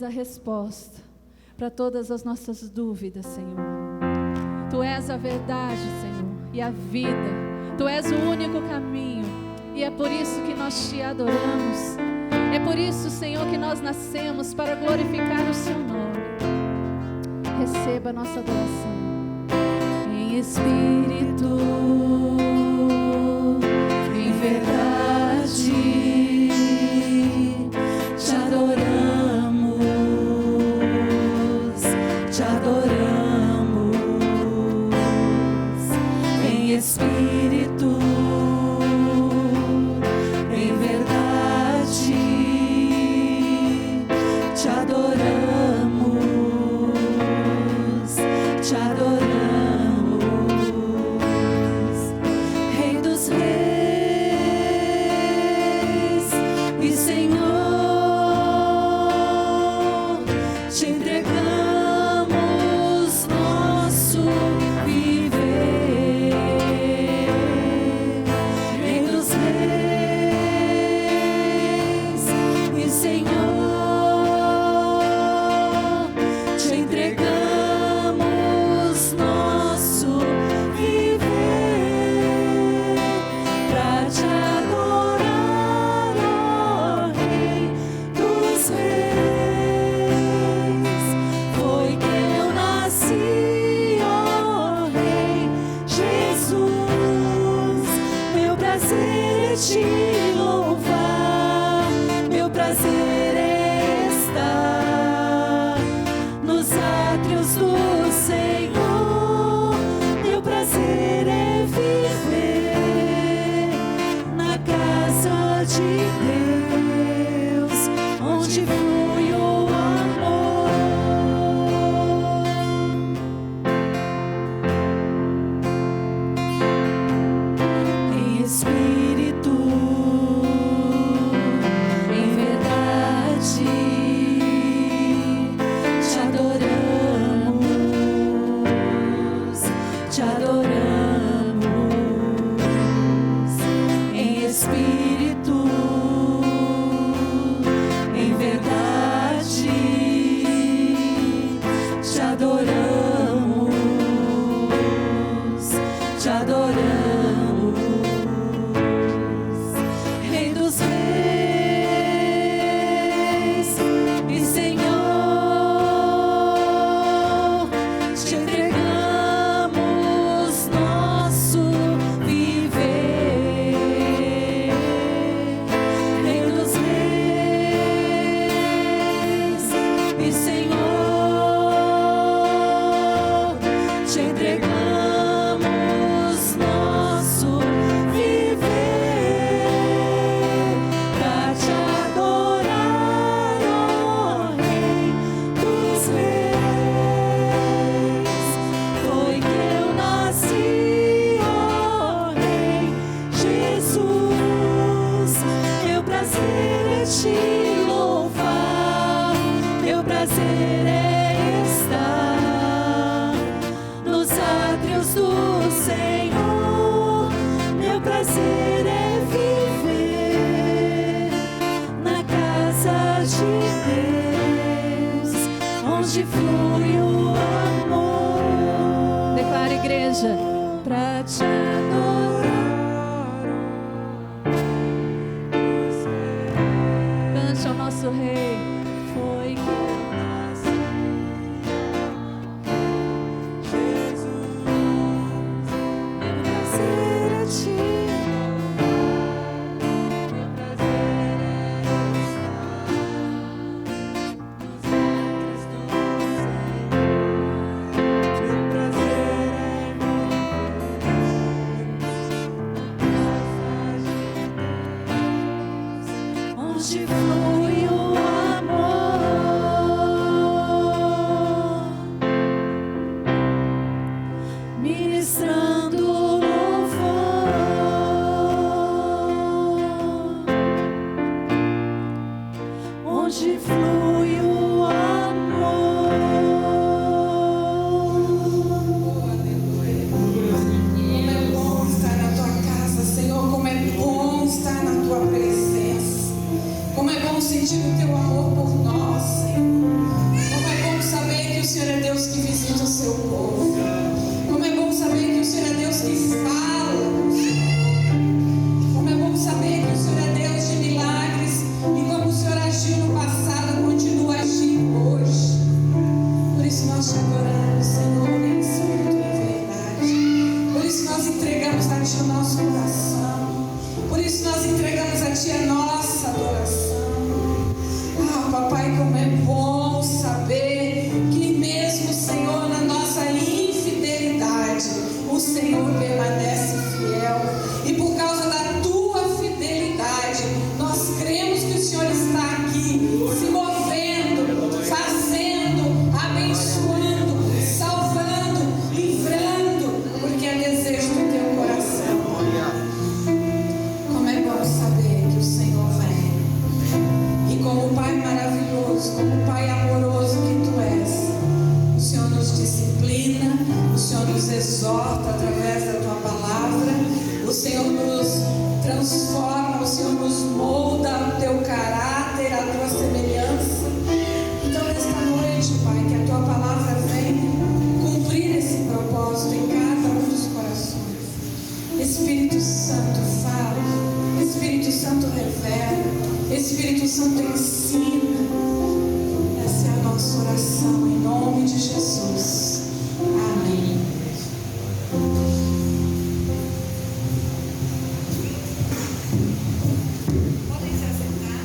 és a resposta para todas as nossas dúvidas, Senhor. Tu és a verdade, Senhor, e a vida. Tu és o único caminho. E é por isso que nós te adoramos. É por isso, Senhor, que nós nascemos para glorificar o seu nome. Receba a nossa adoração. Em espírito, em verdade, te adoramos, te adoramos. Em espírito, em verdade, te adoramos, te adoramos. Rei dos reis e Senhor, te entregamos nosso viver. Rei dos reis e Senhor, te entregamos nosso viver pra te adorar, ó Rei dos reis. Foi que eu nasci, ó Rei Jesus. Meu prazer é te louvar, meu prazer é estar nos átrios do Senhor. Meu prazer é viver na casa de Deus, onde flui o amor. Em espírito, em verdade, te adoramos, te adoramos. Em espírito, em verdade, te adoramos, te adoramos. Rei dos reis e Senhor, te entregamos nosso viver. Rei dos reis e Senhor, te entregamos nosso viver pra te adorar, ó Rei dos reis. Foi que eu nasci, ó Rei Jesus. Meu prazer é te louvar, meu prazer é estar nos átrios do Senhor. Meu prazer é viver na casa de Deus, onde flui o amor. Declara, igreja, pra te adorar. Cante ao nosso Rei. Foi que eu nasci, Jesus. Meu prazer é te louvar, meu prazer é estar nos átrios do Senhor. Meu prazer é viver onde flui o amor, ministrando louvor, onde flui o amor. Como é bom estar na tua casa, Senhor. Como é bom estar na tua presença. Como é bom sentir o teu amor por nós, Senhor. o Senhor nos exorta através da tua palavra, o Senhor nos transforma, o Senhor nos molda ao teu caráter, à tua semelhança. Então, esta noite, Pai, que a tua palavra venha cumprir esse propósito em cada um dos corações. Espírito Santo, fala. Espírito Santo, revela. Espírito Santo, ensina. Essa é a nossa oração, em nome de Jesus. Amém. Podem se assentar.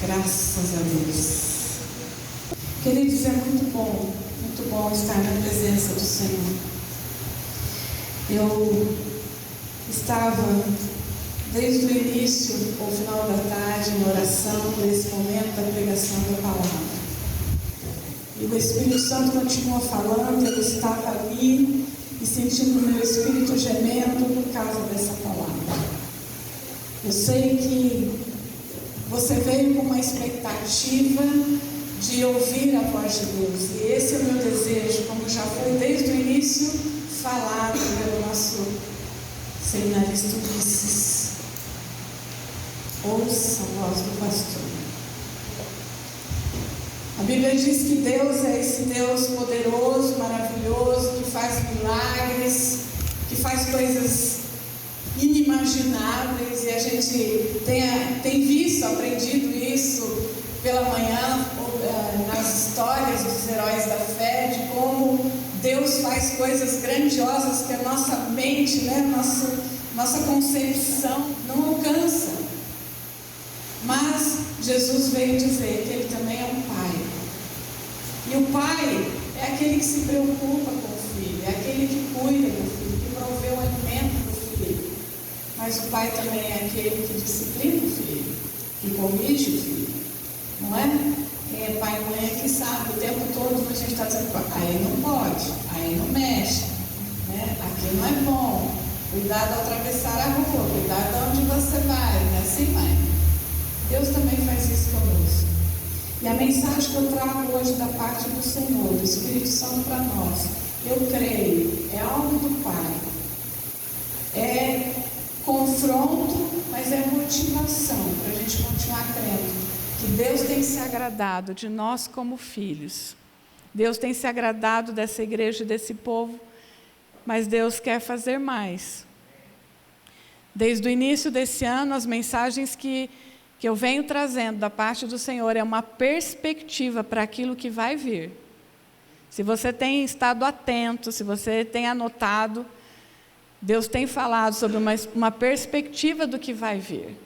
Graças a Deus. Queridos, é muito bom estar na presença do Senhor. Eu estava desde o início ao final da tarde em oração por esse momento da pregação da palavra. E o Espírito Santo continua falando, eu estava ali e sentindo o meu espírito gemendo por causa dessa palavra. Eu sei que você veio com uma expectativa de ouvir a voz de Deus. E esse é o meu desejo, como já foi desde o início falado pelo nosso seminarista Ulisses. Ouça a voz do pastor. A Bíblia diz que Deus é esse Deus poderoso, maravilhoso, que faz milagres, que faz coisas inimagináveis, e a gente tem visto, aprendido isso pela manhã nas histórias dos heróis da fé, de como Deus faz coisas grandiosas que a nossa mente, nossa concepção não alcança. Mas Jesus veio dizer que Ele também é um Pai, e o Pai é aquele que se preocupa com o filho, é aquele que cuida do filho, que provê o alimento do filho. Mas o Pai também é aquele que disciplina o filho, que corrige o filho, não é? Quem é pai e mãe é que sabe, o tempo todo a gente está dizendo, aí não pode, aí não mexe, né? Aqui não é bom, cuidado ao atravessar a rua, cuidado de onde você vai, não é assim, mãe? Deus também faz isso conosco. E a mensagem que eu trago hoje da parte do Senhor, do Espírito Santo para nós, eu creio, é algo do Pai, é confronto, mas é motivação para a gente continuar crendo que Deus tem se agradado de nós como filhos. Deus tem se agradado dessa igreja, desse povo, mas Deus quer fazer mais. Desde o início desse ano, as mensagens que eu venho trazendo da parte do Senhor é uma perspectiva para aquilo que vai vir. Se você tem estado atento, se você tem anotado, Deus tem falado sobre uma perspectiva do que vai vir.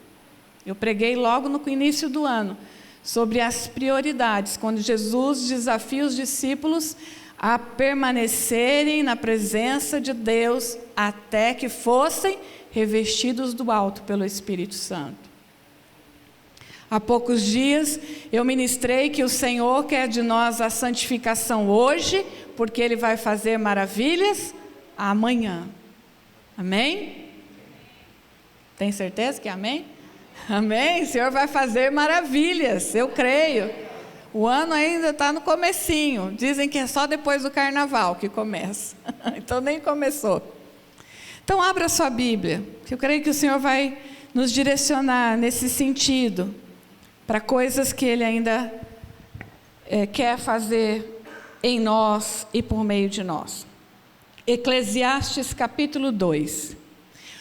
Eu preguei logo no início do ano sobre as prioridades, quando Jesus desafia os discípulos a permanecerem na presença de Deus até que fossem revestidos do alto pelo Espírito Santo. Há poucos dias eu ministrei que o Senhor quer de nós a santificação hoje, porque Ele vai fazer maravilhas amanhã. Amém? Tem certeza que é amém? Amém? O Senhor vai fazer maravilhas, eu creio. O ano ainda está no comecinho. Dizem que é só depois do carnaval que começa. Então nem começou. Então abra sua Bíblia, que eu creio que o Senhor vai nos direcionar nesse sentido, para coisas que Ele ainda quer fazer em nós e por meio de nós. Eclesiastes capítulo 2.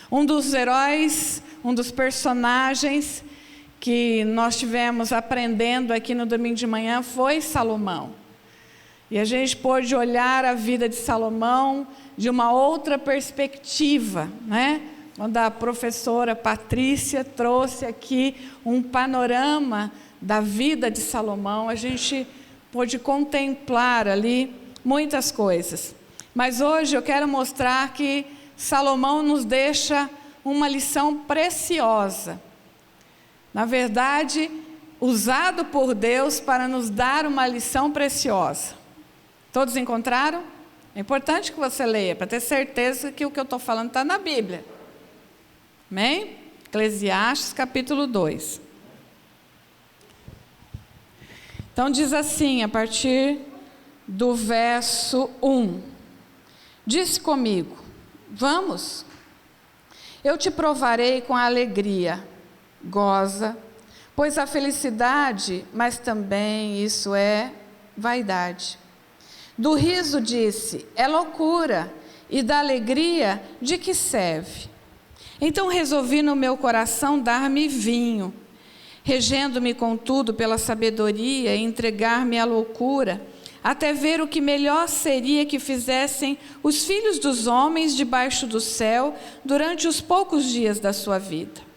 Um dos heróis, um dos personagens que nós tivemos aprendendo aqui no domingo de manhã foi Salomão. E a gente pôde olhar a vida de Salomão de uma outra perspectiva, né? Quando a professora Patrícia trouxe aqui um panorama da vida de Salomão, a gente pôde contemplar ali muitas coisas. Mas hoje eu quero mostrar que Salomão nos deixa uma lição preciosa. Na verdade, usado por Deus para nos dar uma lição preciosa. Todos encontraram? É importante que você leia, para ter certeza que o que eu estou falando está na Bíblia. Amém? Eclesiastes capítulo 2. Então diz assim, a partir do verso 1. Disse comigo, vamos, eu te provarei com a alegria, goza, pois a felicidade, mas também isso é vaidade. Do riso disse, é loucura, e da alegria, de que serve? Então resolvi no meu coração dar-me vinho, regendo-me contudo pela sabedoria, e entregar-me à loucura, até ver o que melhor seria que fizessem os filhos dos homens debaixo do céu durante os poucos dias da sua vida.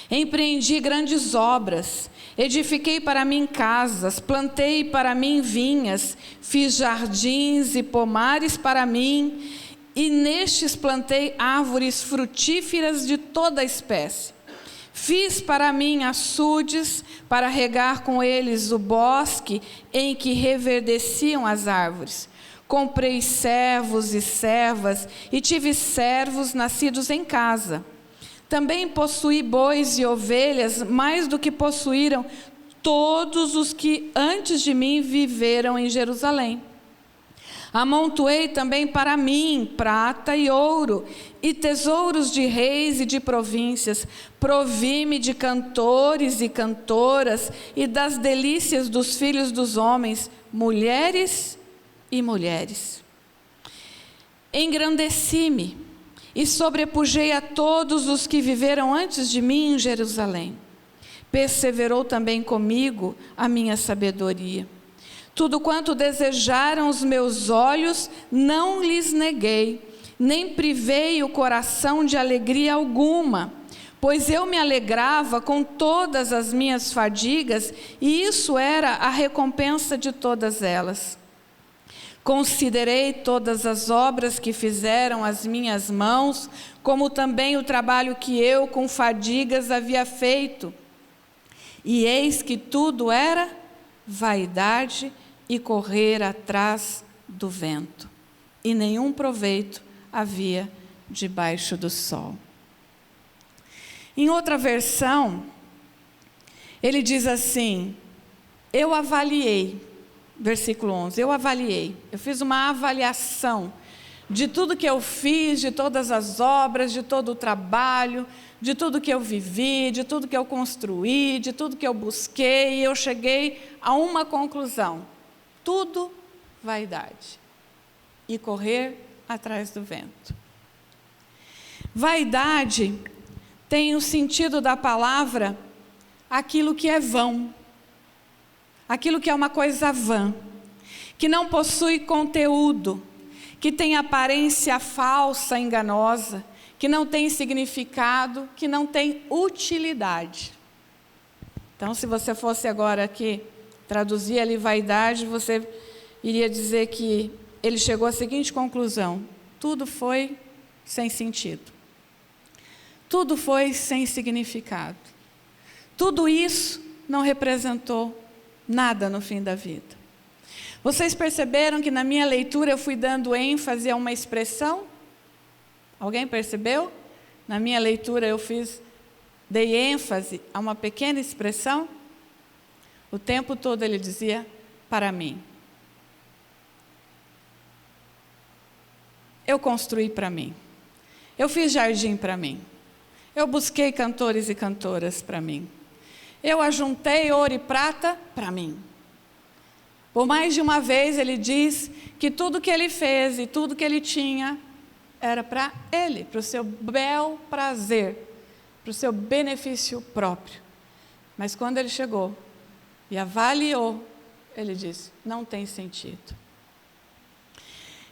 Empreendi grandes obras, edifiquei para mim casas, plantei para mim vinhas, fiz jardins e pomares para mim, e nestes plantei árvores frutíferas de toda espécie. Fiz para mim açudes, para regar com eles o bosque em que reverdeciam as árvores. Comprei servos e servas, e tive servos nascidos em casa. Também possuí bois e ovelhas, mais do que possuíram todos os que antes de mim viveram em Jerusalém. Amontoei também para mim prata e ouro, e tesouros de reis e de províncias. Provi-me de cantores e cantoras, e das delícias dos filhos dos homens, mulheres e mulheres. Engrandeci-me, e sobrepujei a todos os que viveram antes de mim em Jerusalém. Perseverou também comigo a minha sabedoria. Tudo quanto desejaram os meus olhos, não lhes neguei, nem privei o coração de alegria alguma, pois eu me alegrava com todas as minhas fadigas, e isso era a recompensa de todas elas. Considerei todas as obras que fizeram as minhas mãos, como também o trabalho que eu com fadigas havia feito. E eis que tudo era vaidade e correr atrás do vento, e nenhum proveito havia debaixo do sol. Em outra versão, ele diz assim, eu avaliei, versículo 11, eu fiz uma avaliação de tudo que eu fiz, de todas as obras, de todo o trabalho, de tudo que eu vivi, de tudo que eu construí, de tudo que eu busquei, e eu cheguei a uma conclusão: tudo vaidade e correr atrás do vento. Vaidade tem o sentido da palavra aquilo que é vão, aquilo que é uma coisa vã, que não possui conteúdo, que tem aparência falsa, enganosa, que não tem significado, que não tem utilidade. Então, se você fosse agora aqui traduzir ali vaidade, você iria dizer que ele chegou à seguinte conclusão: tudo foi sem sentido, tudo foi sem significado, tudo isso não representou nada no fim da vida. Vocês perceberam que na minha leitura eu fui dando ênfase a uma expressão? Alguém percebeu? Na minha leitura eu dei ênfase a uma pequena expressão. O tempo todo ele dizia, para mim. Eu construí para mim. Eu fiz jardim para mim. Eu busquei cantores e cantoras para mim. Eu ajuntei ouro e prata para mim. Por mais de uma vez ele diz que tudo que ele fez e tudo que ele tinha era para ele, para o seu bel prazer, para o seu benefício próprio. Mas quando ele chegou e avaliou, ele disse, não tem sentido.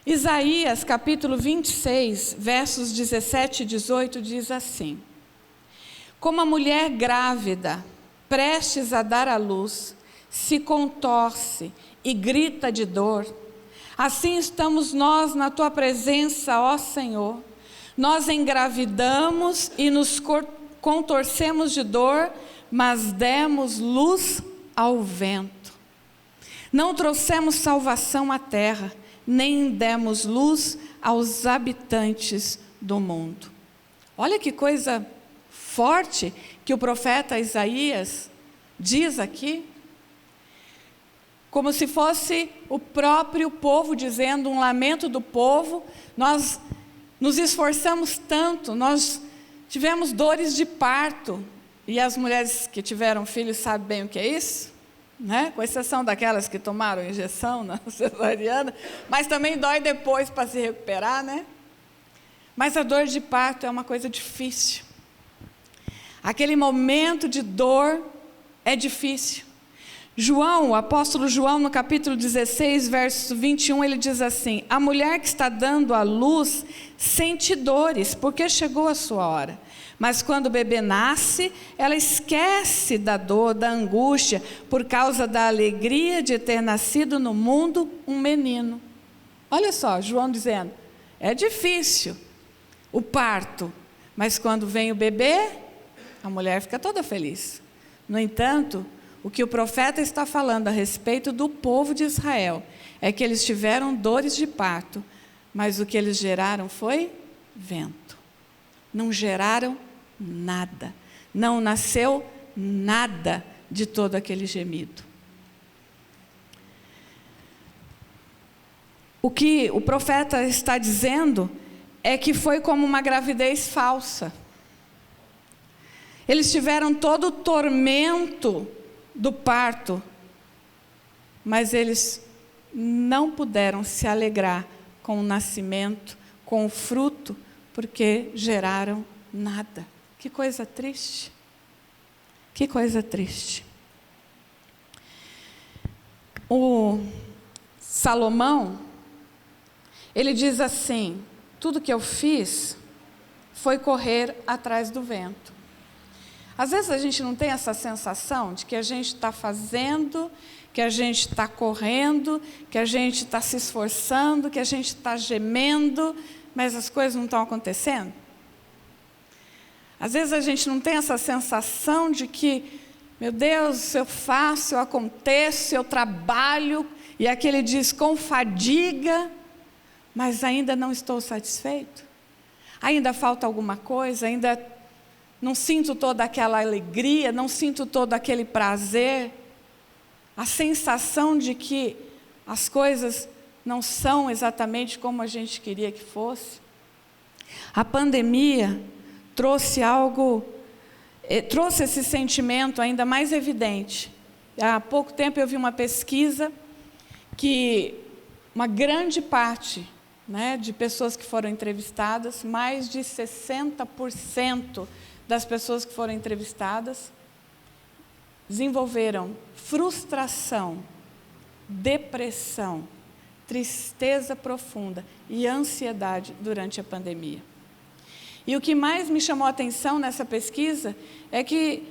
Isaías capítulo 26, versos 17 e 18 diz assim: como a mulher grávida, prestes a dar à luz, se contorce e grita de dor, assim estamos nós na tua presença, ó Senhor. Nós engravidamos e nos contorcemos de dor, mas demos luz ao vento. Não trouxemos salvação à terra, nem demos luz aos habitantes do mundo. Olha que coisa forte que o profeta Isaías diz aqui. Como se fosse o próprio povo dizendo, um lamento do povo. Nós nos esforçamos tanto, nós tivemos dores de parto, e as mulheres que tiveram filhos sabem bem o que é isso, né? Com exceção daquelas que tomaram injeção na cesariana, mas também dói depois para se recuperar, né? Mas a dor de parto é uma coisa difícil. Aquele momento de dor é difícil. João, o apóstolo João, no capítulo 16, verso 21, ele diz assim: a mulher que está dando à luz sente dores, porque chegou a sua hora. Mas quando o bebê nasce, ela esquece da dor, da angústia, por causa da alegria de ter nascido no mundo um menino. Olha só, João dizendo, é difícil o parto, mas quando vem o bebê, a mulher fica toda feliz. No entanto, o que o profeta está falando a respeito do povo de Israel é que eles tiveram dores de parto, mas o que eles geraram foi vento. Não geraram nada. Não nasceu nada de todo aquele gemido. O que o profeta está dizendo é que foi como uma gravidez falsa. Eles tiveram todo o tormento do parto, mas eles não puderam se alegrar com o nascimento, com o fruto, porque geraram nada. Que coisa triste. Que coisa triste. O Salomão, ele diz assim: tudo que eu fiz foi correr atrás do vento. Às vezes a gente não tem essa sensação de que a gente está fazendo, que a gente está correndo, que a gente está se esforçando, que a gente está gemendo, mas as coisas não estão acontecendo? Às vezes a gente não tem essa sensação de que, meu Deus, eu faço, eu aconteço, eu trabalho, e aqui ele diz com fadiga, mas ainda não estou satisfeito? Ainda falta alguma coisa, ainda não sinto toda aquela alegria, não sinto todo aquele prazer, a sensação de que as coisas não são exatamente como a gente queria que fosse. A pandemia trouxe esse sentimento ainda mais evidente. Há pouco tempo eu vi uma pesquisa que uma grande parte, de pessoas que foram entrevistadas, mais de 60% das pessoas que foram entrevistadas desenvolveram frustração, depressão, tristeza profunda e ansiedade durante a pandemia. E o que mais me chamou a atenção nessa pesquisa é que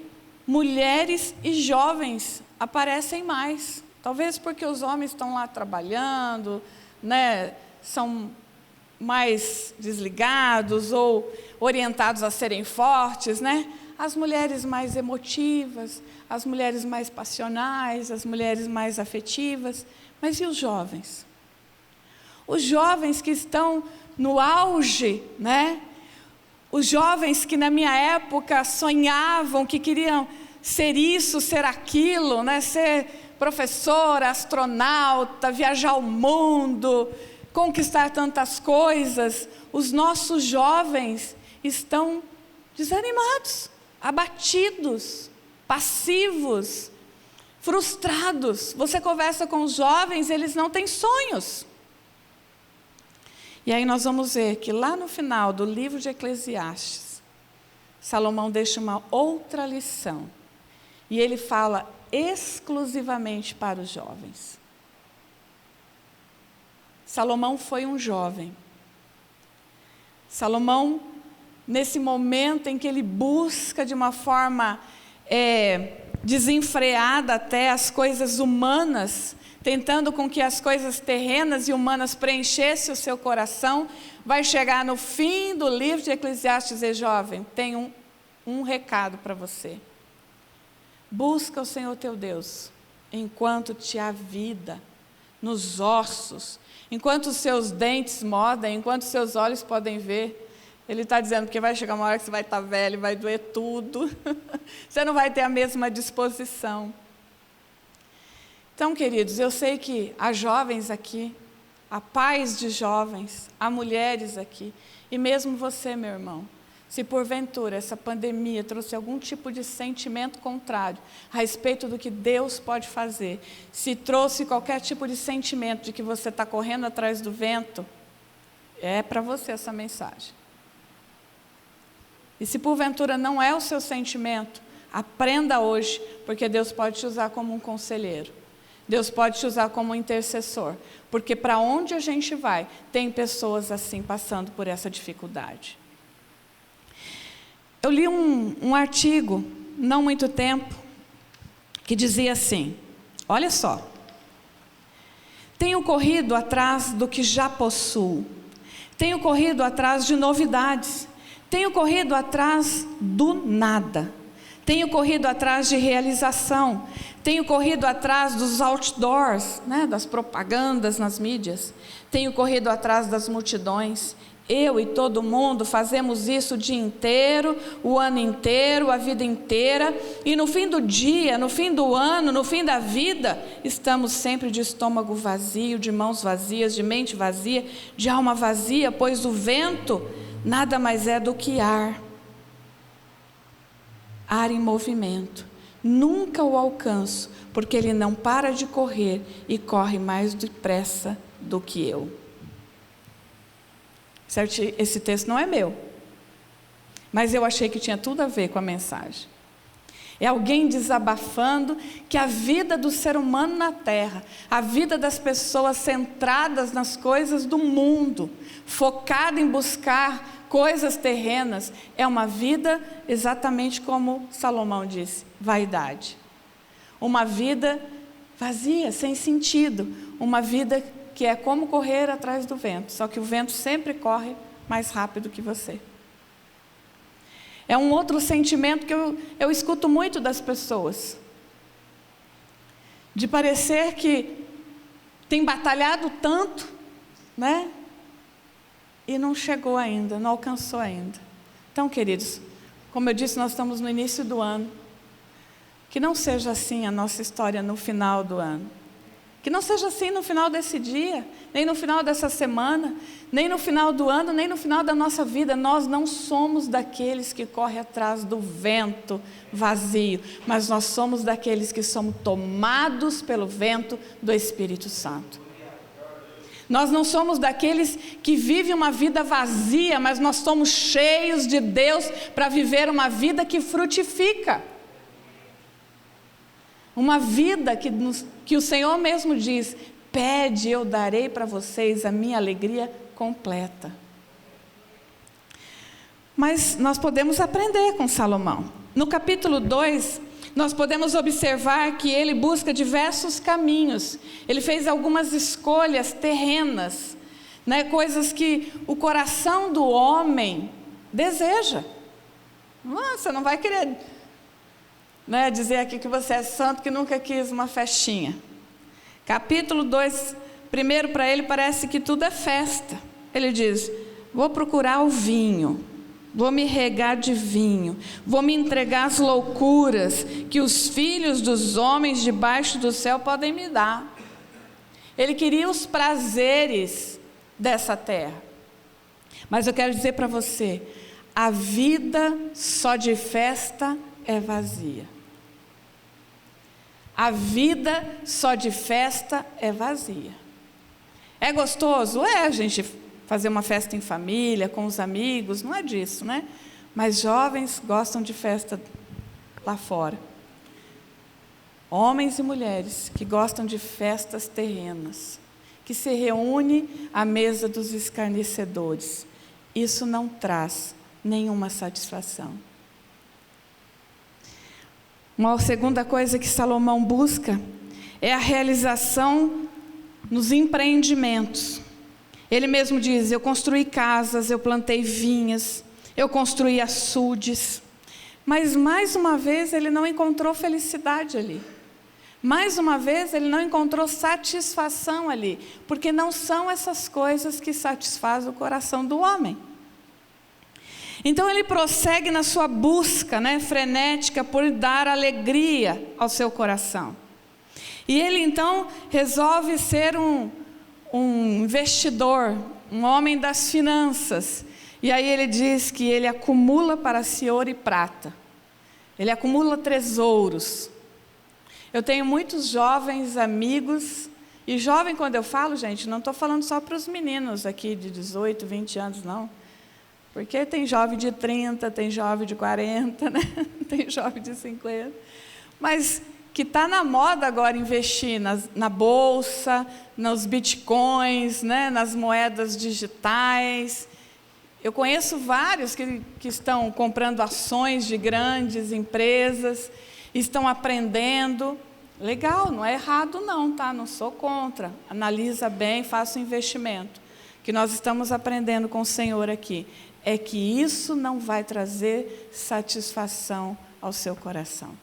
mulheres e jovens aparecem mais. Talvez porque os homens estão lá trabalhando, são mais desligados ou orientados a serem fortes, As mulheres mais emotivas, as mulheres mais passionais, as mulheres mais afetivas. Mas e os jovens? Os jovens que estão no auge, Os jovens que na minha época sonhavam, que queriam ser isso, ser aquilo, ser professora, astronauta, viajar o mundo, conquistar tantas coisas. Os nossos jovens estão desanimados, abatidos, passivos, frustrados. Você conversa com os jovens, eles não têm sonhos. E aí nós vamos ver que lá no final do livro de Eclesiastes, Salomão deixa uma outra lição. E ele fala exclusivamente para os jovens. Salomão foi um jovem. Salomão, nesse momento em que ele busca de uma forma desenfreada até as coisas humanas, tentando com que as coisas terrenas e humanas preenchessem o seu coração, vai chegar no fim do livro de Eclesiastes e dizer: jovem, tenho um recado para você. Busca o Senhor teu Deus, enquanto te há vida nos ossos, enquanto os seus dentes modem, enquanto os seus olhos podem ver. Ele está dizendo que vai chegar uma hora que você vai estar velho, vai doer tudo, você não vai ter a mesma disposição. Então, queridos, eu sei que há jovens aqui, há pais de jovens, há mulheres aqui, e mesmo você, meu irmão, se porventura essa pandemia trouxe algum tipo de sentimento contrário a respeito do que Deus pode fazer, se trouxe qualquer tipo de sentimento de que você está correndo atrás do vento, é para você essa mensagem. E se porventura não é o seu sentimento, aprenda hoje, porque Deus pode te usar como um conselheiro. Deus pode te usar como um intercessor, porque para onde a gente vai, tem pessoas assim passando por essa dificuldade. Eu li um artigo, não muito tempo, que dizia assim, olha só, tenho corrido atrás do que já possuo, tenho corrido atrás de novidades, tenho corrido atrás do nada, tenho corrido atrás de realização, tenho corrido atrás dos outdoors, das propagandas nas mídias, tenho corrido atrás das multidões. Eu e todo mundo fazemos isso o dia inteiro, o ano inteiro, a vida inteira, e no fim do dia, no fim do ano, no fim da vida, estamos sempre de estômago vazio, de mãos vazias, de mente vazia, de alma vazia, pois o vento nada mais é do que ar em movimento. Nunca o alcanço, porque ele não para de correr e corre mais depressa do que eu. Certo? Esse texto não é meu, mas eu achei que tinha tudo a ver com a mensagem. É alguém desabafando que a vida do ser humano na terra, a vida das pessoas centradas nas coisas do mundo, focada em buscar coisas terrenas, é uma vida exatamente como Salomão disse, vaidade. Uma vida vazia, sem sentido, uma vida que é como correr atrás do vento, só que o vento sempre corre mais rápido que você. É um outro sentimento que eu escuto muito das pessoas, de parecer que tem batalhado tanto, e não chegou ainda, não alcançou ainda. Então, queridos, como eu disse, nós estamos no início do ano, que não seja assim a nossa história no final do ano. Que não seja assim no final desse dia, nem no final dessa semana, nem no final do ano, nem no final da nossa vida. Nós não somos daqueles que correm atrás do vento vazio, mas nós somos daqueles que somos tomados pelo vento do Espírito Santo. Nós não somos daqueles que vivem uma vida vazia, mas nós somos cheios de Deus para viver uma vida que frutifica. Uma vida que o Senhor mesmo diz, pede, eu darei para vocês a minha alegria completa. Mas nós podemos aprender com Salomão. No capítulo 2, nós podemos observar que ele busca diversos caminhos. Ele fez algumas escolhas terrenas, coisas que o coração do homem deseja. Você não vai querer... dizer aqui que você é santo, que nunca quis uma festinha. Capítulo 2, primeiro para ele parece que tudo é festa. Ele diz, vou procurar o vinho, vou me regar de vinho, vou me entregar às loucuras que os filhos dos homens debaixo do céu podem me dar. Ele queria os prazeres dessa terra. Mas eu quero dizer para você, a vida só de festa é vazia. A vida só de festa é vazia. É gostoso? A gente fazer uma festa em família, com os amigos, não é disso, Mas jovens gostam de festa lá fora. Homens e mulheres que gostam de festas terrenas, que se reúnem à mesa dos escarnecedores. Isso não traz nenhuma satisfação. Uma segunda coisa que Salomão busca é a realização nos empreendimentos. Ele mesmo diz, eu construí casas, eu plantei vinhas, eu construí açudes. Mas mais uma vez ele não encontrou felicidade ali. Mais uma vez ele não encontrou satisfação ali, porque não são essas coisas que satisfazem o coração do homem. Então ele prossegue na sua busca, frenética, por dar alegria ao seu coração. E ele então resolve ser um investidor, um homem das finanças. E aí ele diz que ele acumula para si ouro e prata. Ele acumula tesouros. Eu tenho muitos jovens amigos, e jovem quando eu falo, gente, não estou falando só para os meninos aqui de 18, 20 anos, não. Porque tem jovem de 30, tem jovem de 40, tem jovem de 50. Mas que está na moda agora investir na bolsa, nos bitcoins, nas moedas digitais. Eu conheço vários que estão comprando ações de grandes empresas, estão aprendendo. Legal, não é errado não, tá? Não sou contra. Analisa bem, faça um investimento. O que nós estamos aprendendo com o Senhor aqui é que isso não vai trazer satisfação ao seu coração.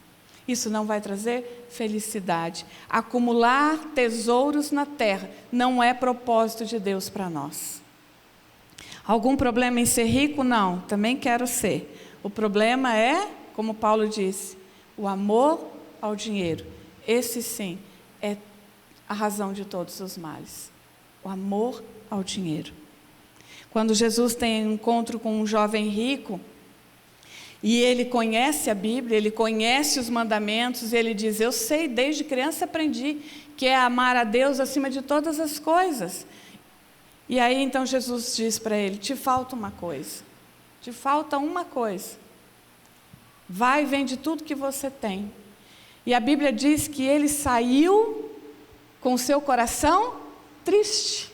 Isso não vai trazer felicidade. Acumular tesouros na terra não é propósito de Deus para nós. Algum problema em ser rico? Não, também quero ser. O problema é, como Paulo disse, o amor ao dinheiro. Esse sim é a razão de todos os males. O amor ao dinheiro. Quando Jesus tem um encontro com um jovem rico, e ele conhece a Bíblia, ele conhece os mandamentos, e ele diz, eu sei, desde criança aprendi, que é amar a Deus acima de todas as coisas. E aí então Jesus diz para ele, te falta uma coisa, vai e vende tudo que você tem. E a Bíblia diz que ele saiu com o seu coração triste.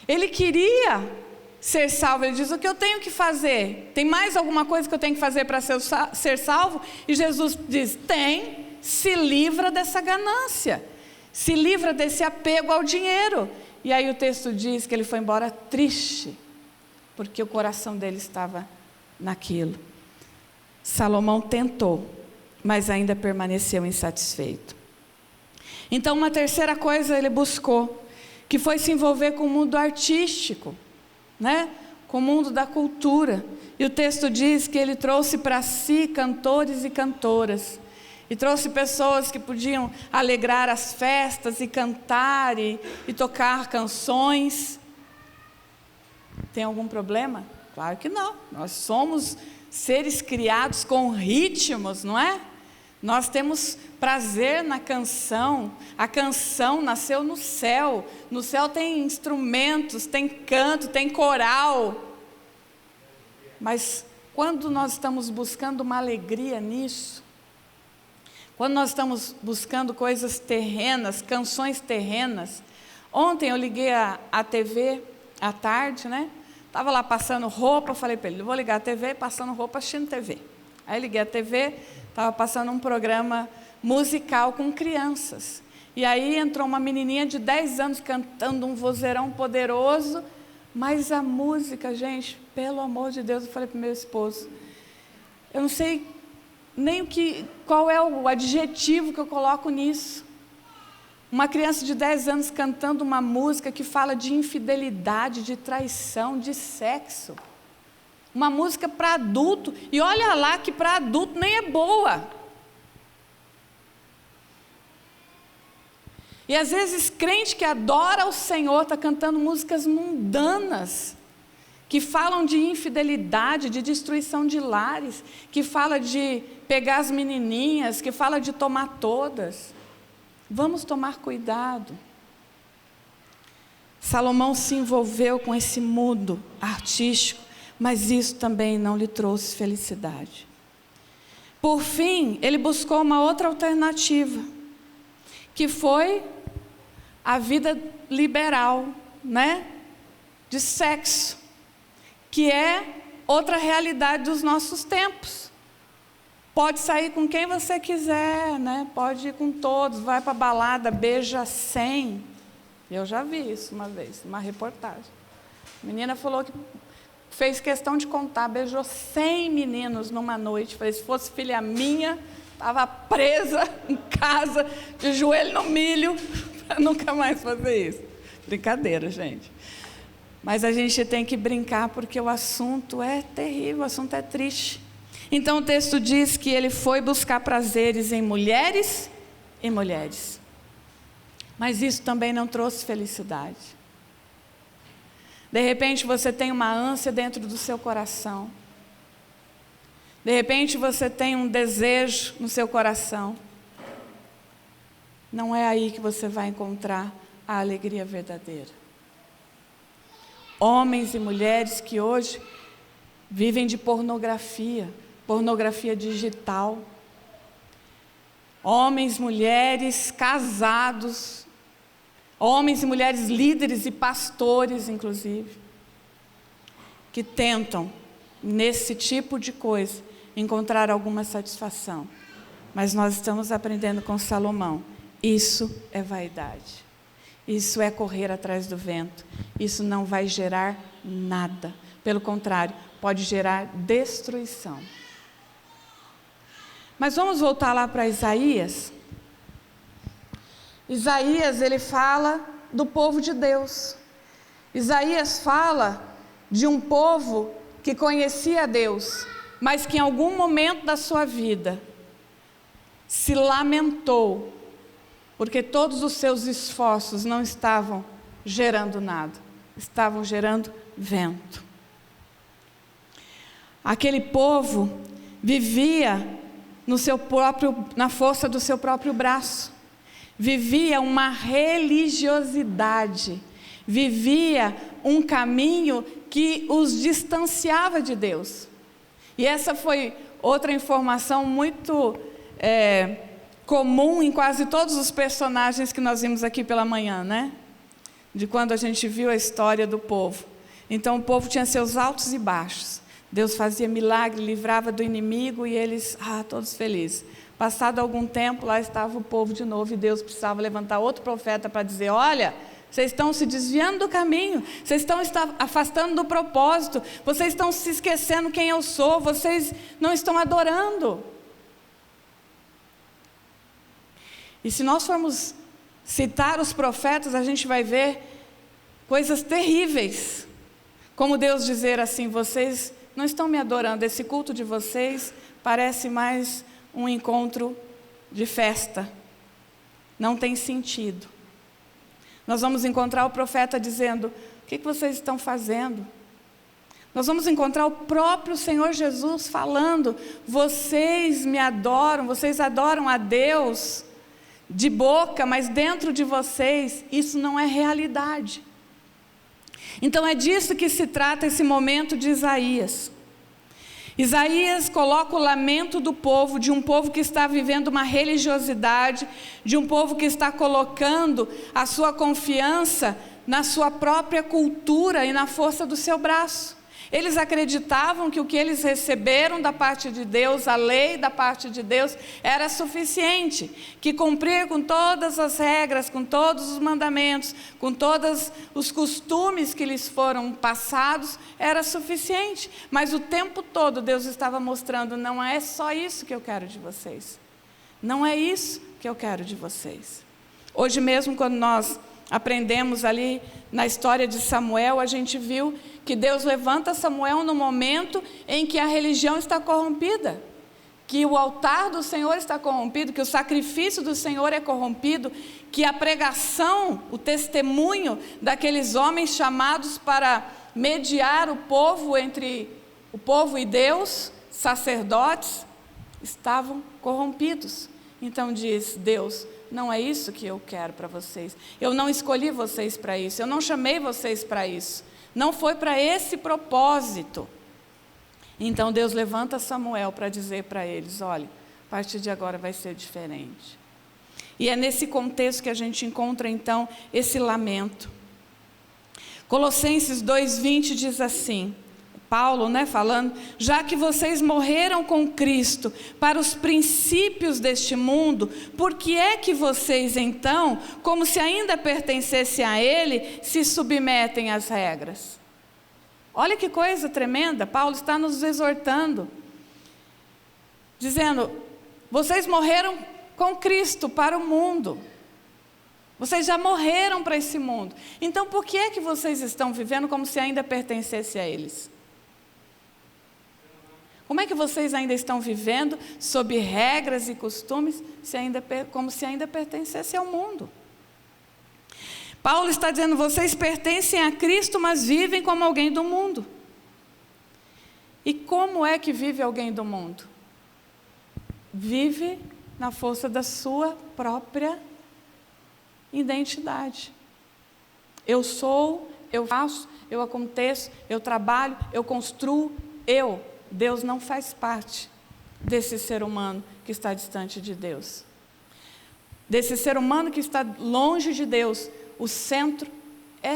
Ele queria ser salvo, ele diz, o que eu tenho que fazer? Tem mais alguma coisa que eu tenho que fazer para ser salvo? E Jesus diz, tem, se livra dessa ganância, se livra desse apego ao dinheiro. E aí o texto diz que ele foi embora triste, porque o coração dele estava naquilo. Salomão tentou, mas ainda permaneceu insatisfeito. Então uma terceira coisa ele buscou, que foi se envolver com o mundo artístico, com o mundo da cultura. E o texto diz que ele trouxe para si cantores e cantoras, e trouxe pessoas que podiam alegrar as festas e cantar e tocar canções. Tem algum problema? Claro que não, nós somos seres criados com ritmos, não é? Nós temos prazer na canção, a canção nasceu no céu tem instrumentos, tem canto, tem coral. Mas quando nós estamos buscando uma alegria nisso, quando nós estamos buscando coisas terrenas, canções terrenas. Ontem eu liguei a TV à tarde, estava lá passando roupa, falei para ele, vou ligar a TV, passando roupa, assistindo TV. Aí liguei a TV, estava passando um programa musical com crianças. E aí entrou uma menininha de 10 anos cantando um vozeirão poderoso, mas a música, gente, pelo amor de Deus, eu falei para o meu esposo, eu não sei nem qual é o adjetivo que eu coloco nisso. Uma criança de 10 anos cantando uma música que fala de infidelidade, de traição, de sexo. Uma música para adulto, e olha lá que para adulto nem é boa. E às vezes crente que adora o Senhor está cantando músicas mundanas, que falam de infidelidade, de destruição de lares, que fala de pegar as menininhas, que fala de tomar todas. Vamos tomar cuidado. Salomão se envolveu com esse mundo artístico, mas isso também não lhe trouxe felicidade. Por fim, ele buscou uma outra alternativa, que foi a vida liberal, de sexo, que é outra realidade dos nossos tempos. Pode sair com quem você quiser, pode ir com todos, vai para a balada, beija 100. Eu já vi isso uma vez, uma reportagem. A menina falou que fez questão de contar, beijou 100 meninos numa noite. Falei, se fosse filha minha, estava presa em casa, de joelho no milho, para nunca mais fazer isso. Brincadeira, gente. Mas a gente tem que brincar, porque o assunto é terrível, o assunto é triste. Então o texto diz que ele foi buscar prazeres em mulheres e mulheres. Mas isso também não trouxe felicidade. De repente você tem uma ânsia dentro do seu coração. De repente você tem um desejo no seu coração. Não é aí que você vai encontrar a alegria verdadeira. Homens e mulheres que hoje vivem de pornografia digital. Homens, mulheres casados, homens e mulheres líderes e pastores, inclusive, que tentam, nesse tipo de coisa, encontrar alguma satisfação. Mas nós estamos aprendendo com Salomão, isso é vaidade, isso é correr atrás do vento, isso não vai gerar nada, pelo contrário, pode gerar destruição. Mas vamos voltar lá para Isaías. Isaías, ele fala do povo de Deus. Isaías fala de um povo que conhecia Deus, mas que em algum momento da sua vida se lamentou, porque todos os seus esforços não estavam gerando nada, estavam gerando vento. Aquele povo vivia na força do seu próprio braço, vivia uma religiosidade, vivia um caminho que os distanciava de Deus. E essa foi outra informação muito comum em quase todos os personagens que nós vimos aqui pela manhã, né? De quando a gente viu a história do povo. Então o povo tinha seus altos e baixos. Deus fazia milagre, livrava do inimigo e eles, todos felizes. Passado algum tempo, lá estava o povo de novo e Deus precisava levantar outro profeta para dizer, olha, vocês estão se desviando do caminho, vocês estão afastando do propósito, vocês estão se esquecendo quem eu sou, vocês não estão adorando. E se nós formos citar os profetas, a gente vai ver coisas terríveis, como Deus dizer assim, vocês não estão me adorando, esse culto de vocês parece mais um encontro de festa, não tem sentido. Nós vamos encontrar o profeta dizendo, o que vocês estão fazendo? Nós vamos encontrar o próprio Senhor Jesus falando, vocês me adoram, vocês adoram a Deus de boca, mas dentro de vocês isso não é realidade. Então é disso que se trata esse momento de Isaías. Isaías coloca o lamento do povo, de um povo que está vivendo uma religiosidade, de um povo que está colocando a sua confiança na sua própria cultura e na força do seu braço. Eles acreditavam que o que eles receberam da parte de Deus, a lei da parte de Deus, era suficiente, que cumprir com todas as regras, com todos os mandamentos, com todos os costumes que lhes foram passados, era suficiente. Mas o tempo todo Deus estava mostrando, não é só isso que eu quero de vocês. Não é isso que eu quero de vocês. Hoje mesmo, quando nós aprendemos ali na história de Samuel, a gente viu que Deus levanta Samuel no momento em que a religião está corrompida, que o altar do Senhor está corrompido, que o sacrifício do Senhor é corrompido, que a pregação, o testemunho daqueles homens chamados para mediar o povo entre o povo e Deus, sacerdotes, estavam corrompidos. Então diz Deus, não é isso que eu quero para vocês, eu não escolhi vocês para isso, eu não chamei vocês para isso, não foi para esse propósito. Então Deus levanta Samuel para dizer para eles, olha, a partir de agora vai ser diferente. E é nesse contexto que a gente encontra então esse lamento. Colossenses 2:20 diz assim, Paulo, falando, já que vocês morreram com Cristo para os princípios deste mundo, por que é que vocês então, como se ainda pertencessem a Ele, se submetem às regras? Olha que coisa tremenda, Paulo está nos exortando, dizendo: vocês morreram com Cristo para o mundo. Vocês já morreram para esse mundo. Então por que é que vocês estão vivendo como se ainda pertencesse a eles? Como é que vocês ainda estão vivendo sob regras e costumes, como se ainda pertencesse ao mundo? Paulo está dizendo: vocês pertencem a Cristo, mas vivem como alguém do mundo. E como é que vive alguém do mundo? Vive na força da sua própria identidade. Eu sou, eu faço, eu aconteço, eu trabalho, eu construo, eu. Deus não faz parte desse ser humano que está distante de Deus. Desse ser humano que está longe de Deus, o centro é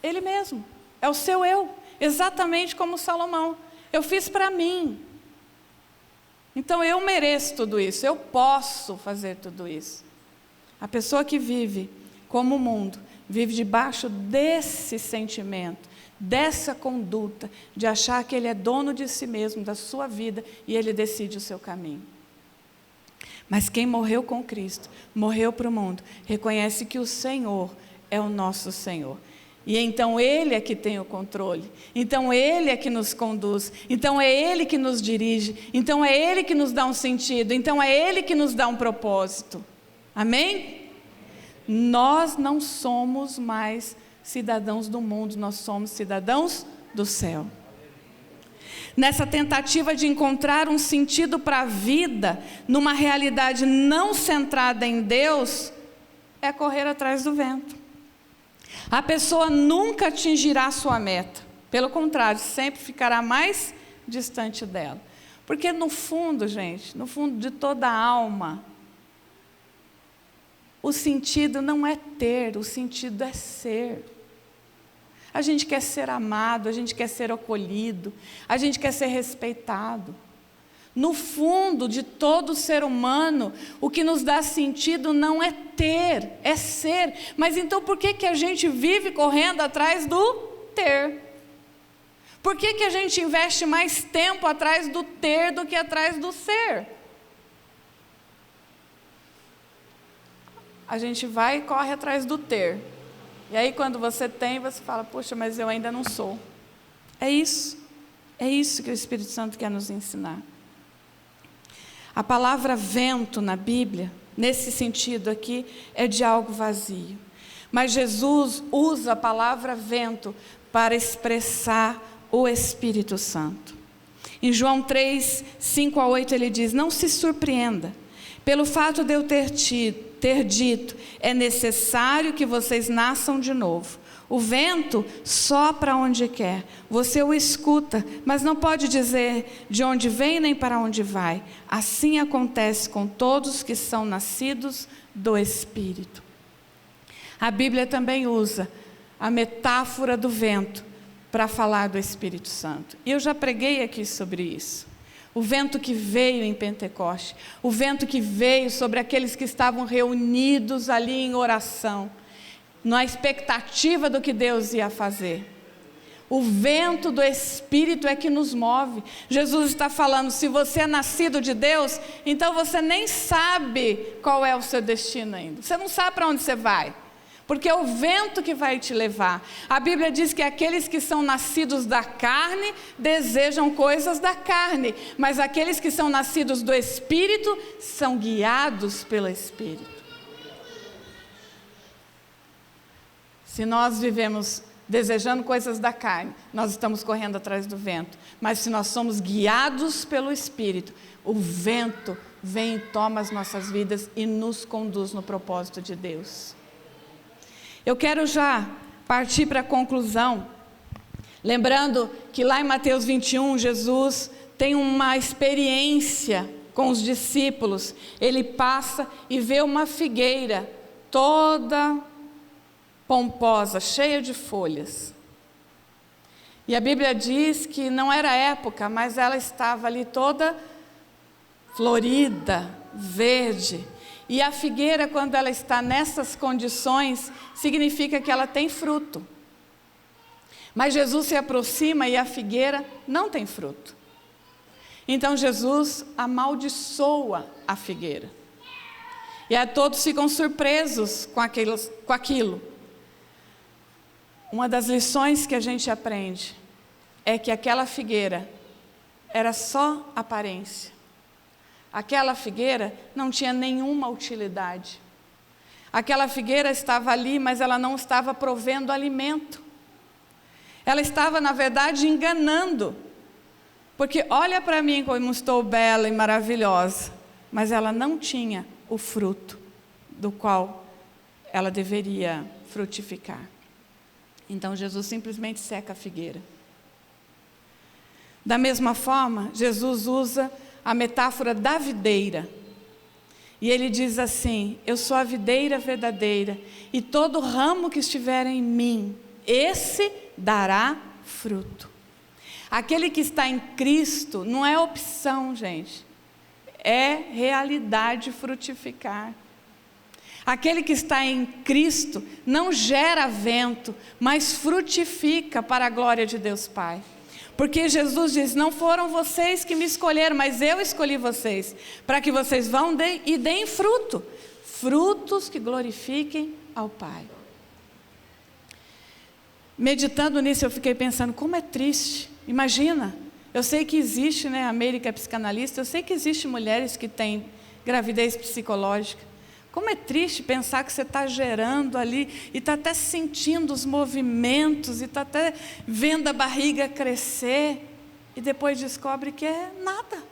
ele mesmo, é o seu eu, exatamente como Salomão. Eu fiz para mim. Então eu mereço tudo isso, eu posso fazer tudo isso. A pessoa que vive como o mundo, vive debaixo desse sentimento, dessa conduta, de achar que ele é dono de si mesmo, da sua vida, e ele decide o seu caminho. Mas quem morreu com Cristo, morreu para o mundo, reconhece que o Senhor é o nosso Senhor. E então Ele é que tem o controle, então Ele é que nos conduz, então é Ele que nos dirige, então é Ele que nos dá um sentido, então é Ele que nos dá um propósito. Amém? Nós não somos mais cidadãos do mundo, nós somos cidadãos do céu. Nessa tentativa de encontrar um sentido para a vida, numa realidade não centrada em Deus, é correr atrás do vento. A pessoa nunca atingirá a sua meta, pelo contrário, sempre ficará mais distante dela. Porque no fundo, gente, no fundo de toda a alma, o sentido não é ter, o sentido é ser. A gente quer ser amado, a gente quer ser acolhido, a gente quer ser respeitado. No fundo de todo ser humano, o que nos dá sentido não é ter, é ser. Mas então por que a gente vive correndo atrás do ter? Por que a gente investe mais tempo atrás do ter do que atrás do ser? A gente vai e corre atrás do ter. E aí quando você tem, você fala: poxa, mas eu ainda não sou. É isso que o Espírito Santo quer nos ensinar. A palavra vento na Bíblia, nesse sentido aqui, é de algo vazio. Mas Jesus usa a palavra vento para expressar o Espírito Santo. Em João 3, 5 a 8 ele diz: não se surpreenda pelo fato de eu ter dito, é necessário que vocês nasçam de novo. O vento sopra onde quer, você o escuta, mas não pode dizer de onde vem nem para onde vai. Assim acontece com todos que são nascidos do Espírito. A Bíblia também usa a metáfora do vento para falar do Espírito Santo. E eu já preguei aqui sobre isso. O vento que veio em Pentecoste, o vento que veio sobre aqueles que estavam reunidos ali em oração, na expectativa do que Deus ia fazer. O vento do Espírito é que nos move. Jesus está falando: se você é nascido de Deus, então você nem sabe qual é o seu destino ainda. Você não sabe para onde você vai, porque é o vento que vai te levar. A Bíblia diz que aqueles que são nascidos da carne desejam coisas da carne, mas aqueles que são nascidos do Espírito são guiados pelo Espírito. Se nós vivemos desejando coisas da carne, nós estamos correndo atrás do vento. Mas se nós somos guiados pelo Espírito, o vento vem e toma as nossas vidas e nos conduz no propósito de Deus. Eu quero já partir para a conclusão, lembrando que lá em Mateus 21, Jesus tem uma experiência com os discípulos. Ele passa e vê uma figueira toda pomposa, cheia de folhas. E a Bíblia diz que não era época, mas ela estava ali toda florida, verde. E a figueira, quando ela está nessas condições, significa que ela tem fruto. Mas Jesus se aproxima e a figueira não tem fruto. Então Jesus amaldiçoa a figueira. E aí todos ficam surpresos com aquilo. Uma das lições que a gente aprende é que aquela figueira era só aparência. Aquela figueira não tinha nenhuma utilidade. Aquela figueira estava ali, mas ela não estava provendo alimento. Ela estava, na verdade, enganando. Porque olha para mim como estou bela e maravilhosa, mas ela não tinha o fruto do qual ela deveria frutificar. Então Jesus simplesmente seca a figueira. Da mesma forma, Jesus usa a metáfora da videira. E ele diz assim: eu sou a videira verdadeira, e todo ramo que estiver em mim, esse dará fruto. Aquele que está em Cristo não é opção, gente, é realidade frutificar. Aquele que está em Cristo não gera vento, mas frutifica para a glória de Deus Pai. Porque Jesus diz: não foram vocês que me escolheram, mas eu escolhi vocês, para que vocês vão e deem fruto, frutos que glorifiquem ao Pai. Meditando nisso, eu fiquei pensando, como é triste. Imagina, eu sei que existe, a América é psicanalista, eu sei que existe mulheres que têm gravidez psicológica. Como é triste pensar que você está gerando ali, e está até sentindo os movimentos, e está até vendo a barriga crescer, e depois descobre que é nada.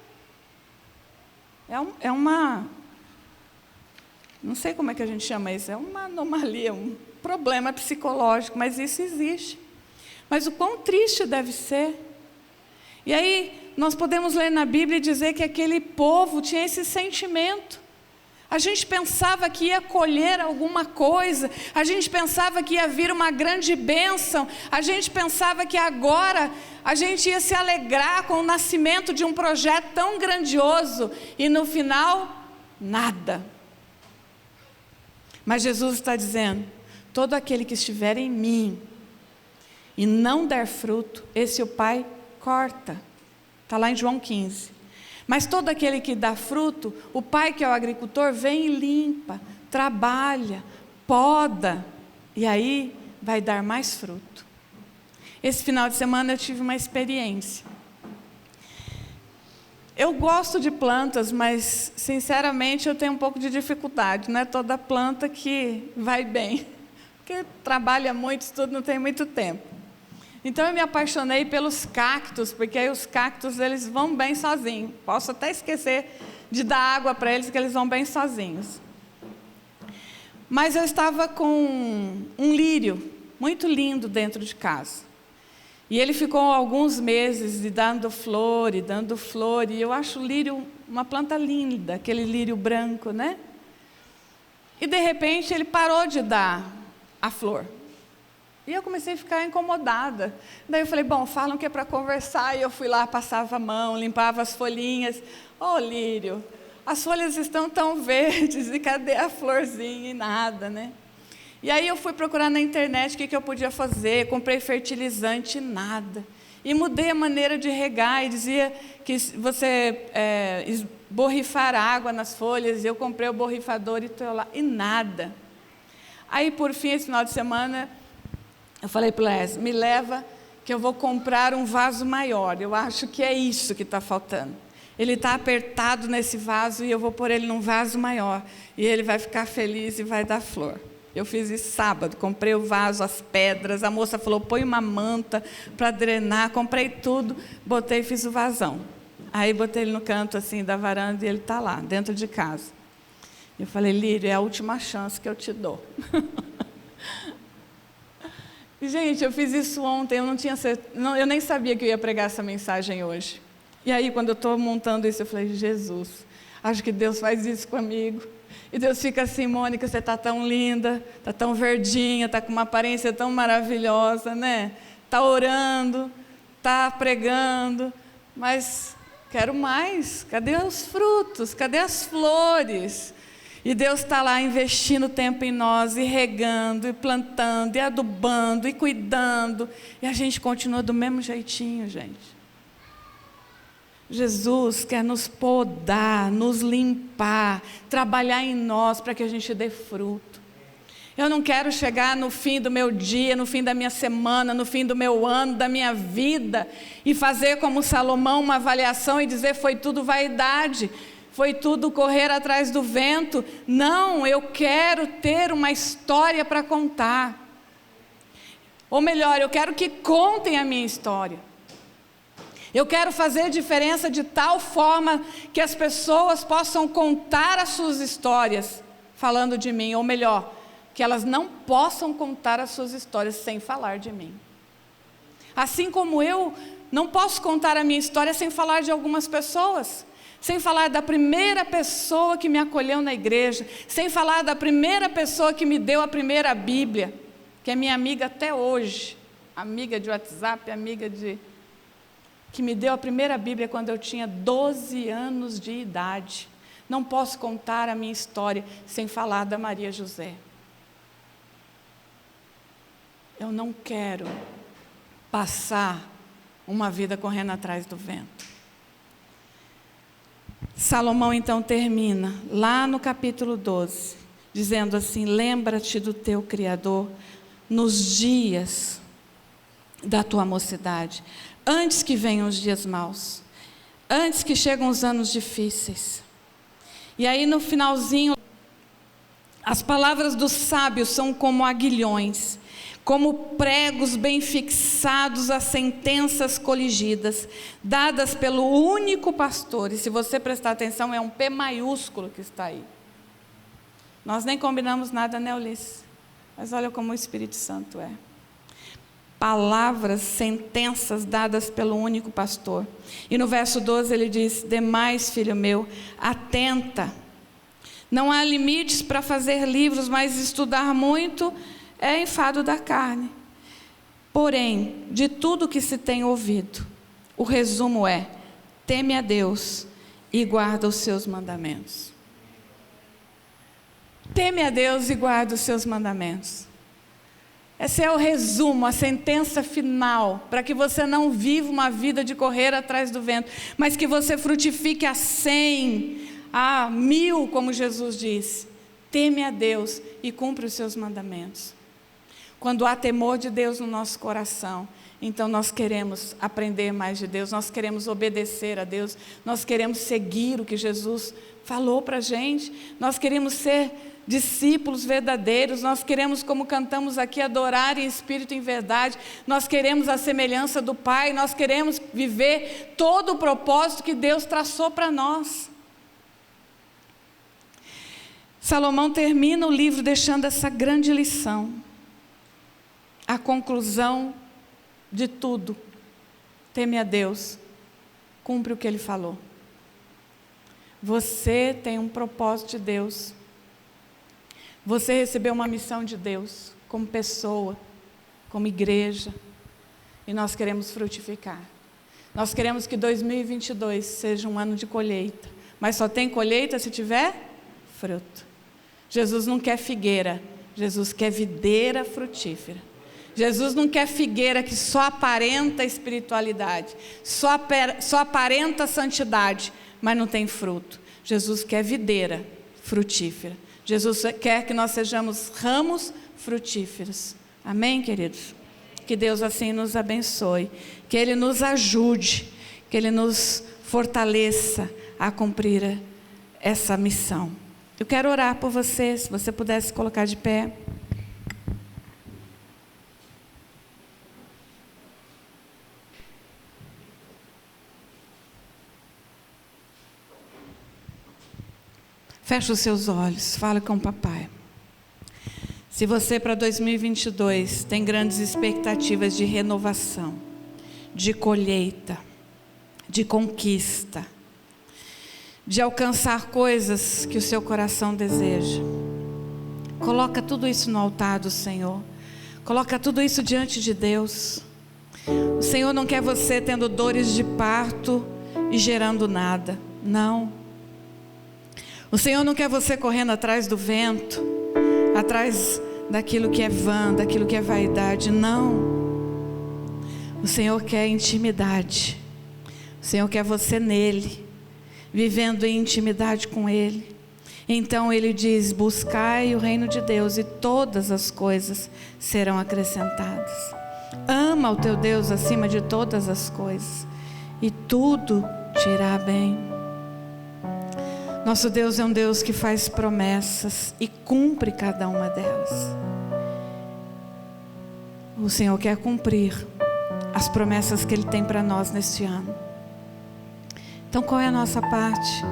É uma, não sei como é que a gente chama isso, é uma anomalia, um problema psicológico, mas isso existe. Mas o quão triste deve ser. E aí, nós podemos ler na Bíblia e dizer que aquele povo tinha esse sentimento. A gente pensava que ia colher alguma coisa, a gente pensava que ia vir uma grande bênção, a gente pensava que agora a gente ia se alegrar com o nascimento de um projeto tão grandioso, e no final, nada. Mas Jesus está dizendo: todo aquele que estiver em mim e não der fruto, esse o Pai corta. Está lá em João 15. Mas todo aquele que dá fruto, o Pai, que é o agricultor, vem e limpa, trabalha, poda, e aí vai dar mais fruto. Esse final de semana eu tive uma experiência. Eu gosto de plantas, mas sinceramente eu tenho um pouco de dificuldade. Não é toda planta que vai bem, porque trabalha muito, estuda, não tem muito tempo. Então eu me apaixonei pelos cactos, porque aí os cactos eles vão bem sozinhos. Posso até esquecer de dar água para eles, que eles vão bem sozinhos. Mas eu estava com um lírio muito lindo dentro de casa. E ele ficou alguns meses dando flor, e eu acho o lírio uma planta linda, aquele lírio branco, né? E de repente ele parou de dar a flor. E eu comecei a ficar incomodada. Daí eu falei, bom, falam que é para conversar, e eu fui lá, passava a mão, limpava as folhinhas. Ô, lírio, as folhas estão tão verdes, e cadê a florzinha? E nada, né? E aí eu fui procurar na internet o que eu podia fazer, comprei fertilizante, nada. E mudei a maneira de regar, e dizia que você borrifar água nas folhas, e eu comprei o borrifador e estou lá, e nada. Aí, por fim, esse final de semana, eu falei para o Les, me leva que eu vou comprar um vaso maior, eu acho que é isso que está faltando. Ele está apertado nesse vaso, e eu vou pôr ele num vaso maior, e ele vai ficar feliz e vai dar flor. Eu fiz isso sábado, comprei o vaso, as pedras, a moça falou, põe uma manta para drenar, comprei tudo, botei e fiz o vasão. Aí botei ele no canto assim da varanda, e ele está lá, dentro de casa. Eu falei, Lírio, é a última chance que eu te dou. Gente, eu fiz isso ontem, eu nem sabia que eu ia pregar essa mensagem hoje. E aí, quando eu estou montando isso, eu falei, Jesus, acho que Deus faz isso comigo. E Deus fica assim, Mônica, você está tão linda, está tão verdinha, está com uma aparência tão maravilhosa, né? Está orando, está pregando, mas quero mais. Cadê os frutos? Cadê as flores? E Deus está lá investindo tempo em nós, e regando, e plantando, e adubando, e cuidando. E a gente continua do mesmo jeitinho, gente. Jesus quer nos podar, nos limpar, trabalhar em nós para que a gente dê fruto. Eu não quero chegar no fim do meu dia, no fim da minha semana, no fim do meu ano, da minha vida, e fazer como Salomão uma avaliação e dizer foi tudo vaidade, foi tudo correr atrás do vento. Não, eu quero ter uma história para contar. Ou melhor, eu quero que contem a minha história. Eu quero fazer diferença de tal forma que as pessoas possam contar as suas histórias falando de mim, ou melhor, que elas não possam contar as suas histórias sem falar de mim. Assim como eu não posso contar a minha história sem falar de algumas pessoas, sem falar da primeira pessoa que me acolheu na igreja, sem falar da primeira pessoa que me deu a primeira Bíblia, que é minha amiga até hoje, amiga de WhatsApp, que me deu a primeira Bíblia quando eu tinha 12 anos de idade. Não posso contar a minha história sem falar da Maria José. Eu não quero passar uma vida correndo atrás do vento. Salomão então termina, lá no capítulo 12, dizendo assim: lembra-te do teu Criador nos dias da tua mocidade, antes que venham os dias maus, antes que chegam os anos difíceis. E aí no finalzinho, as palavras dos sábios são como aguilhões, como pregos bem fixados a sentenças coligidas, dadas pelo único pastor. E se você prestar atenção, é um P maiúsculo que está aí. Nós nem combinamos nada, né, Ulisses? Mas olha como o Espírito Santo é. Palavras, sentenças dadas pelo único pastor. E no verso 12 ele diz: demais, filho meu, atenta. Não há limites para fazer livros, mas estudar muito é enfado da carne. Porém, de tudo que se tem ouvido, o resumo é: teme a Deus e guarda os seus mandamentos. Teme a Deus e guarda os seus mandamentos. Esse é o resumo, a sentença final, para que você não viva uma vida de correr atrás do vento, mas que você frutifique a 100, a 1000, como Jesus disse. Teme a Deus e cumpre os seus mandamentos. Quando há temor de Deus no nosso coração, então nós queremos aprender mais de Deus, nós queremos obedecer a Deus, nós queremos seguir o que Jesus falou para a gente, nós queremos ser discípulos verdadeiros, nós queremos, como cantamos aqui, adorar em espírito e em verdade, nós queremos a semelhança do Pai, nós queremos viver todo o propósito que Deus traçou para nós. Salomão termina o livro deixando essa grande lição, a conclusão de tudo: teme a Deus, cumpre o que Ele falou. Você tem um propósito de Deus. Você recebeu uma missão de Deus, como pessoa, como igreja, e nós queremos frutificar. Nós queremos que 2022 seja um ano de colheita, mas só tem colheita se tiver fruto. Jesus não quer figueira, Jesus quer videira frutífera. Jesus não quer figueira que só aparenta espiritualidade, só aparenta santidade, mas não tem fruto. Jesus quer videira frutífera. Jesus quer que nós sejamos ramos frutíferos. Amém, queridos? Que Deus assim nos abençoe, que Ele nos ajude, que Ele nos fortaleça a cumprir essa missão. Eu quero orar por você, se você pudesse colocar de pé. Feche os seus olhos, fala com o papai. Se você para 2022 tem grandes expectativas de renovação, de colheita, de conquista, de alcançar coisas que o seu coração deseja, coloca tudo isso no altar do Senhor, coloca tudo isso diante de Deus. O Senhor não quer você tendo dores de parto e gerando nada, não. O Senhor não quer você correndo atrás do vento, atrás daquilo que é vã, daquilo que é vaidade, não. O Senhor quer intimidade. O Senhor quer você nele, vivendo em intimidade com Ele. Então Ele diz: buscai o reino de Deus e todas as coisas serão acrescentadas. Ama o teu Deus acima de todas as coisas e tudo te irá bem. Nosso Deus é um Deus que faz promessas e cumpre cada uma delas. O Senhor quer cumprir as promessas que Ele tem para nós neste ano. Então qual é a nossa parte?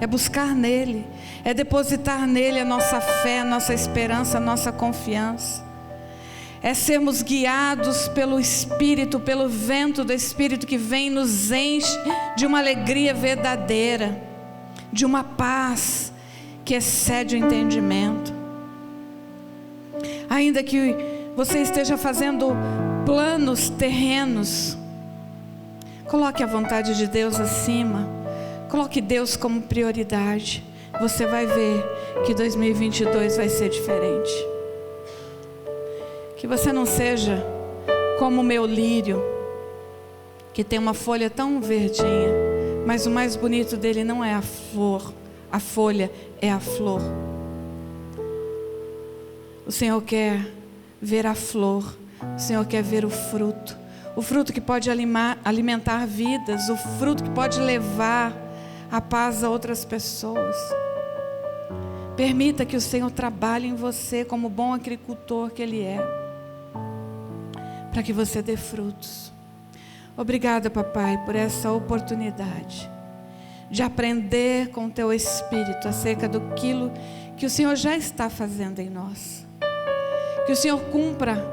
É buscar nele, é depositar nele a nossa fé, a nossa esperança, a nossa confiança. É sermos guiados pelo Espírito, pelo vento do Espírito que vem e nos enche de uma alegria verdadeira, de uma paz que excede o entendimento. Ainda que você esteja fazendo planos terrenos, coloque a vontade de Deus acima. Coloque Deus como prioridade. Você vai ver que 2022 vai ser diferente. Que você não seja como o meu lírio, que tem uma folha tão verdinha, mas o mais bonito dele não é a flor, a folha é a flor. O Senhor quer ver a flor, o Senhor quer ver o fruto que pode alimentar vidas, o fruto que pode levar a paz a outras pessoas. Permita que o Senhor trabalhe em você como bom agricultor que Ele é, para que você dê frutos. Obrigada, papai, por essa oportunidade de aprender com o teu Espírito acerca daquilo que o Senhor já está fazendo em nós. Que o Senhor cumpra,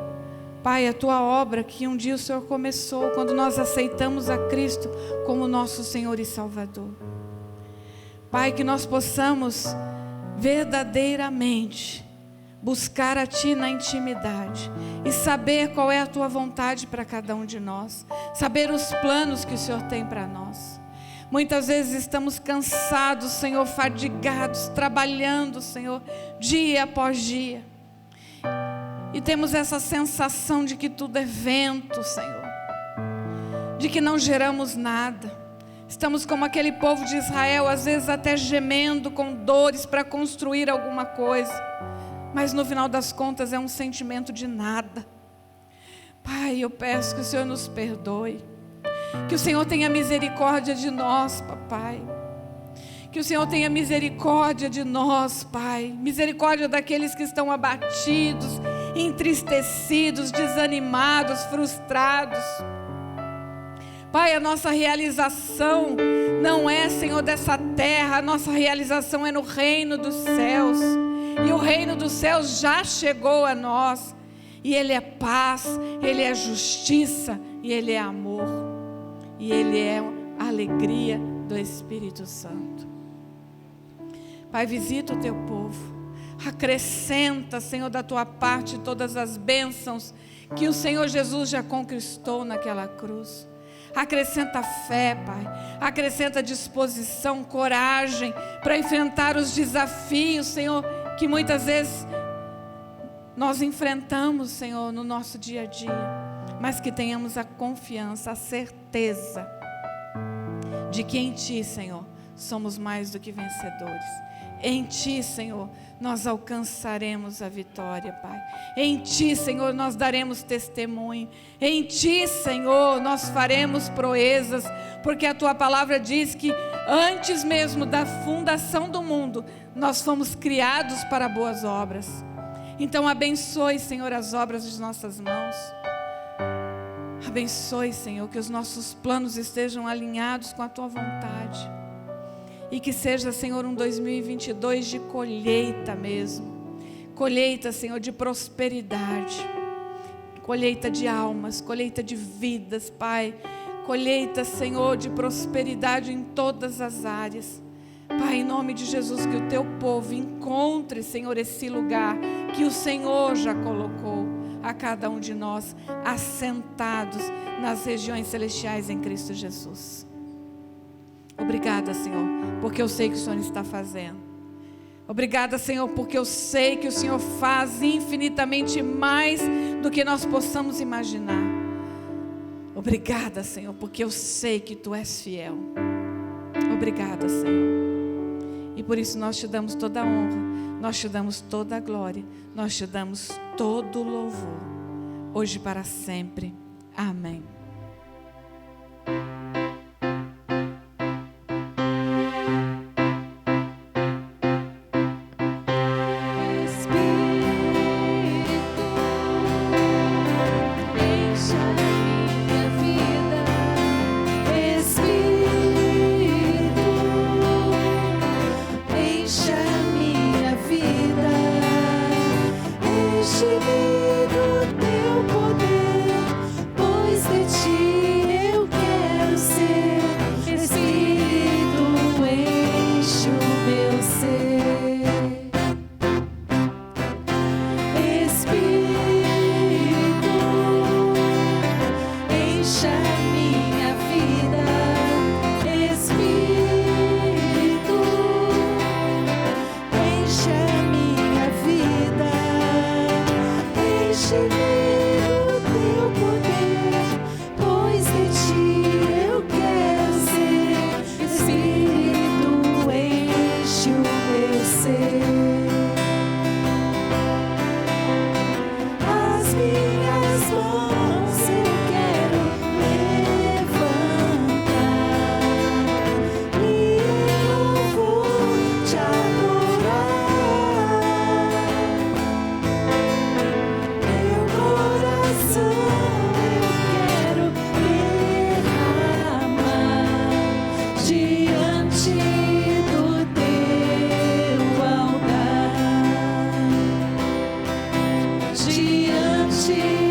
Pai, a tua obra que um dia o Senhor começou quando nós aceitamos a Cristo como nosso Senhor e Salvador. Pai, que nós possamos verdadeiramente buscar a Ti na intimidade e saber qual é a Tua vontade para cada um de nós, saber os planos que o Senhor tem para nós. Muitas vezes estamos cansados, Senhor, fadigados, trabalhando, Senhor, dia após dia, e temos essa sensação de que tudo é vento, Senhor, de que não geramos nada. Estamos como aquele povo de Israel, às vezes até gemendo com dores para construir alguma coisa, mas no final das contas é um sentimento de nada. Pai, eu peço que o Senhor nos perdoe, que o Senhor tenha misericórdia de nós, papai, que o Senhor tenha misericórdia de nós, Pai, misericórdia daqueles que estão abatidos, entristecidos, desanimados, frustrados. Pai, a nossa realização não é, Senhor, dessa terra, a nossa realização é no reino dos céus, e o reino dos céus já chegou a nós, e Ele é paz, Ele é justiça, e Ele é amor, e Ele é a alegria do Espírito Santo. Pai, visita o Teu povo, acrescenta, Senhor, da Tua parte todas as bênçãos que o Senhor Jesus já conquistou naquela cruz. Acrescenta fé, Pai, acrescenta disposição, coragem para enfrentar os desafios, Senhor, que muitas vezes nós enfrentamos, Senhor, no nosso dia a dia, mas que tenhamos a confiança, a certeza de que em Ti, Senhor, somos mais do que vencedores. Em Ti, Senhor, nós alcançaremos a vitória, Pai. Em Ti, Senhor, nós daremos testemunho. Em Ti, Senhor, nós faremos proezas, porque a Tua palavra diz que antes mesmo da fundação do mundo, nós fomos criados para boas obras. Então abençoe, Senhor, as obras de nossas mãos. Abençoe, Senhor, que os nossos planos estejam alinhados com a Tua vontade. E que seja, Senhor, um 2022 de colheita mesmo. Colheita, Senhor, de prosperidade. Colheita de almas, colheita de vidas, Pai. Colheita, Senhor, de prosperidade em todas as áreas. Pai, em nome de Jesus, que o Teu povo encontre, Senhor, esse lugar que o Senhor já colocou a cada um de nós, assentados nas regiões celestiais em Cristo Jesus. Obrigada, Senhor, porque eu sei que o Senhor está fazendo. Obrigada, Senhor, porque eu sei que o Senhor faz infinitamente mais do que nós possamos imaginar. Obrigada, Senhor, porque eu sei que Tu és fiel. Obrigada, Senhor. E por isso nós Te damos toda a honra, nós Te damos toda a glória, nós Te damos todo o louvor, hoje e para sempre. Amém. Diante